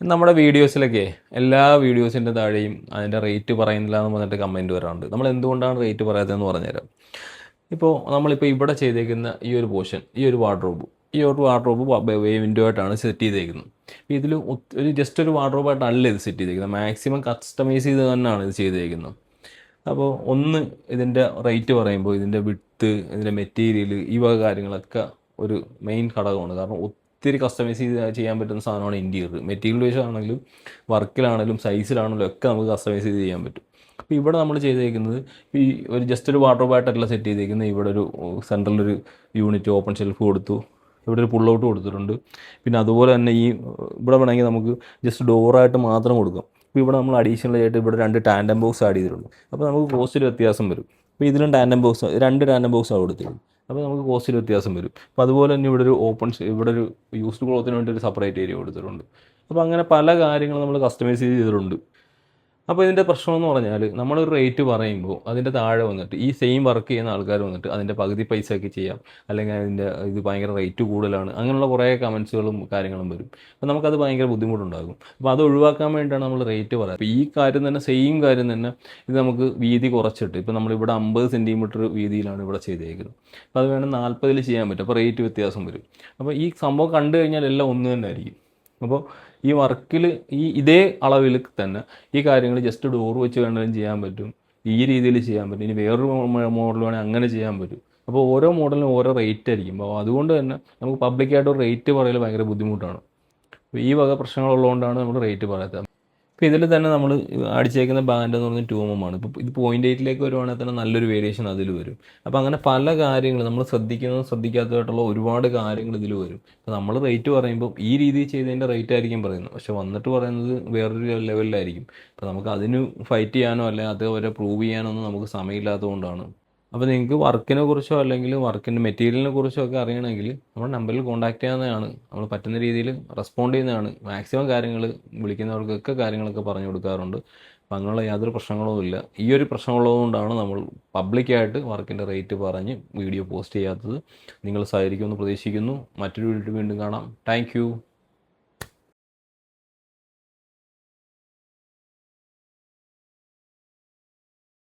നമ്മുടെ വീഡിയോസിലൊക്കെ എല്ലാ വീഡിയോസിൻ്റെ താഴെയും അതിൻ്റെ റേറ്റ് പറയുന്നില്ല എന്ന് പറഞ്ഞിട്ട് കമൻറ്റ് വരാറുണ്ട്. നമ്മൾ എന്തുകൊണ്ടാണ് റേറ്റ് പറയാത്തതെന്ന് പറഞ്ഞുതരാം. ഇപ്പോൾ നമ്മളിപ്പോൾ ഇവിടെ ചെയ്തേക്കുന്ന ഈ ഒരു പോർഷൻ, ഈ ഒരു വാർഡ്രോബ് വിൻഡോ ആയിട്ടാണ് സെറ്റ് ചെയ്തേക്കുന്നത്. അപ്പോൾ ഇതിൽ ഒരു ജസ്റ്റ് ഒരു വാർഡ്രോബായിട്ടല്ല ഇത് സെറ്റ് ചെയ്തേക്കുന്നത്, മാക്സിമം കസ്റ്റമൈസ് ചെയ്ത് തന്നെയാണ് ഇത് ചെയ്തേക്കുന്നത്. അപ്പോൾ ഒന്ന് ഇതിൻ്റെ റേറ്റ് പറയുമ്പോൾ ഇതിൻ്റെ വിഡ്ത്ത്, ഇതിൻ്റെ മെറ്റീരിയൽ, ഈ വക കാര്യങ്ങളൊക്കെ ഒരു മെയിൻ ഘടകമാണ്. കാരണം ഒത്തിരി കസ്റ്റമൈസ് ചെയ്യാൻ പറ്റുന്ന സാധനമാണ് ഇൻറ്റീരിയർ. മെറ്റീരിയൽ വൈസ് ആണെങ്കിലും വർക്കിലാണെങ്കിലും സൈസിലാണെങ്കിലും ഒക്കെ നമുക്ക് കസ്റ്റമൈസ് ചെയ്ത് ചെയ്യാൻ പറ്റും. അപ്പോൾ ഇവിടെ നമ്മൾ ചെയ്തേക്കുന്നത് ഈ ഒരു ജസ്റ്റ് ഒരു വാർഡ്രോബായിട്ടല്ല സെറ്റ് ചെയ്തേക്കുന്നത്. ഇവിടെ ഒരു സെൻട്രലൊരു യൂണിറ്റ് ഓപ്പൺ ഷെൽഫ് കൊടുത്തു, ഇവിടെ ഒരു പുൾ ഔട്ട് കൊടുത്തിട്ടുണ്ട്. പിന്നെ അതുപോലെ തന്നെ ഈ ഇവിടെ വേണമെങ്കിൽ നമുക്ക് ജസ്റ്റ് ഡോറായിട്ട് മാത്രം കൊടുക്കാം. അപ്പോൾ ഇവിടെ നമ്മൾ അഡീഷണൽ ആയിട്ട് ഇവിടെ 2 ടാൻഡം ബോക്സ് ആഡ് ചെയ്തിട്ടുണ്ട്. അപ്പോൾ നമുക്ക് കോസ്റ്റിൽ വ്യത്യാസം വരും. അപ്പോൾ ഇതിലും ടാൻഡം ബോക്സ് 2 ടാൻഡം ബോക്സാണ് കൊടുത്തിട്ടുണ്ട്. അപ്പോൾ നമുക്ക് കോസ്റ്റിൽ വ്യത്യാസം വരും. അപ്പോൾ അതുപോലെ തന്നെ ഇവിടെ ഒരു ഇവിടെ ഒരു യൂസ്ഡ് ക്ലോത്തിന് വേണ്ടി ഒരു സെപ്പറേറ്റ് ഏരിയ കൊടുത്തിട്ടുണ്ട്. അപ്പോൾ അങ്ങനെ പല കാര്യങ്ങളും നമ്മൾ കസ്റ്റമൈസ് ചെയ്തിട്ടുണ്ട്. അപ്പോൾ ഇതിൻ്റെ പ്രശ്നമെന്ന് പറഞ്ഞാൽ നമ്മളൊരു റേറ്റ് പറയുമ്പോൾ അതിൻ്റെ താഴെ വന്നിട്ട് ഈ സെയിം വർക്ക് ചെയ്യുന്ന ആൾക്കാർ വന്നിട്ട് അതിൻ്റെ പകുതി പൈസയൊക്കെ ചെയ്യാം, അല്ലെങ്കിൽ അതിൻ്റെ ഇത് ഭയങ്കര റേറ്റ് കൂടുതലാണ്, അങ്ങനെയുള്ള കുറേ കമൻസുകളും കാര്യങ്ങളും വരും. അപ്പോൾ നമുക്കത് ഭയങ്കര ബുദ്ധിമുട്ടുണ്ടാകും. അപ്പോൾ അത് ഒഴിവാക്കാൻ വേണ്ടിയിട്ടാണ് നമ്മൾ റേറ്റ് പറയുക. അപ്പോൾ ഈ കാര്യം തന്നെ, സെയിം കാര്യം തന്നെ ഇത് നമുക്ക് വീതി കുറച്ചിട്ട്, ഇപ്പോൾ നമ്മളിവിടെ 50 സെൻറ്റിമീറ്റർ വീതിയിലാണ് ഇവിടെ ചെയ്തേക്കുന്നത്. അപ്പോൾ അത് വേണം 40 ചെയ്യാൻ പറ്റും. അപ്പോൾ റേറ്റ് വ്യത്യാസം വരും. അപ്പോൾ ഈ സംഭവം കണ്ടു കഴിഞ്ഞാൽ എല്ലാം ഒന്ന് തന്നെ ആയിരിക്കും. അപ്പോൾ ഈ വർക്കിൽ ഇതേ അളവിൽ തന്നെ ഈ കാര്യങ്ങൾ ജസ്റ്റ് ഡോർ വെച്ച് വേണമെങ്കിലും ചെയ്യാൻ പറ്റും, ഈ രീതിയിൽ ചെയ്യാൻ പറ്റും. ഇനി വേറൊരു മോഡൽ വേണമെങ്കിൽ അങ്ങനെ ചെയ്യാൻ പറ്റും. അപ്പോൾ ഓരോ മോഡലിനും ഓരോ റേറ്റ് ആയിരിക്കും. അപ്പോൾ അതുകൊണ്ട് തന്നെ നമുക്ക് പബ്ലിക്കായിട്ട് ഒരു റേറ്റ് പറയൽ ഭയങ്കര ബുദ്ധിമുട്ടാണ്. അപ്പോൾ ഈ വക പ്രശ്നങ്ങളുള്ളതുകൊണ്ടാണ് നമ്മൾ റേറ്റ് പറയാത്തത്. ഇപ്പോൾ ഇതിൽ തന്നെ നമ്മൾ അടിച്ചേക്കുന്ന ബാൻഡ് എന്ന് പറഞ്ഞാൽ 2mm ആണ്. ഇപ്പോൾ ഇത് 0.8 വരുവാണെങ്കിൽ തന്നെ നല്ലൊരു വേരിയേഷൻ അതിൽ വരും. അപ്പോൾ അങ്ങനെ പല കാര്യങ്ങൾ നമ്മൾ ശ്രദ്ധിക്കാത്തതായിട്ടുള്ള ഒരുപാട് കാര്യങ്ങൾ ഇതിൽ വരും. അപ്പോൾ നമ്മൾ റേറ്റ് പറയുമ്പോൾ ഈ രീതിയിൽ ചെയ്തതിൻ്റെ റേറ്റ് ആയിരിക്കും പറയുന്നത്, പക്ഷെ വന്നിട്ട് പറയുന്നത് വേറൊരു ലെവലിലായിരിക്കും. അപ്പോൾ നമുക്ക് അതിന് ഫൈറ്റ് ചെയ്യാനോ അല്ലെങ്കിൽ അതേപോലെ പ്രൂവ് ചെയ്യാനോ ഒന്നും നമുക്ക് സമയമില്ലാത്തതുകൊണ്ടാണ്. അപ്പോൾ നിങ്ങൾക്ക് വർക്കിനെ കുറിച്ചോ അല്ലെങ്കിൽ വർക്കിൻ്റെ മെറ്റീരിയലിനെ കുറിച്ചോ ഒക്കെ അറിയണമെങ്കിൽ നമ്മുടെ നമ്പറിൽ കോൺടാക്ട് ചെയ്യാവുന്നതാണ്. നമ്മൾ പറ്റുന്ന രീതിയിൽ റെസ്പോണ്ട് ചെയ്യുന്നതാണ്. മാക്സിമം കാര്യങ്ങൾ വിളിക്കുന്നവർക്കൊക്കെ കാര്യങ്ങളൊക്കെ പറഞ്ഞു കൊടുക്കാറുണ്ട്. അപ്പോൾ അങ്ങനെയുള്ള യാതൊരു പ്രശ്നങ്ങളും ഇല്ല. ഈ ഒരു പ്രശ്നമുള്ളതുകൊണ്ടാണ് നമ്മൾ പബ്ലിക്കായിട്ട് വർക്കിൻ്റെ റേറ്റ് പറഞ്ഞ് വീഡിയോ പോസ്റ്റ് ചെയ്യാത്തത്. നിങ്ങൾ സഹകരിക്കുമെന്ന് പ്രതീക്ഷിക്കുന്നു. മറ്റൊരു വീഡിയോ വീണ്ടും കാണാം. താങ്ക്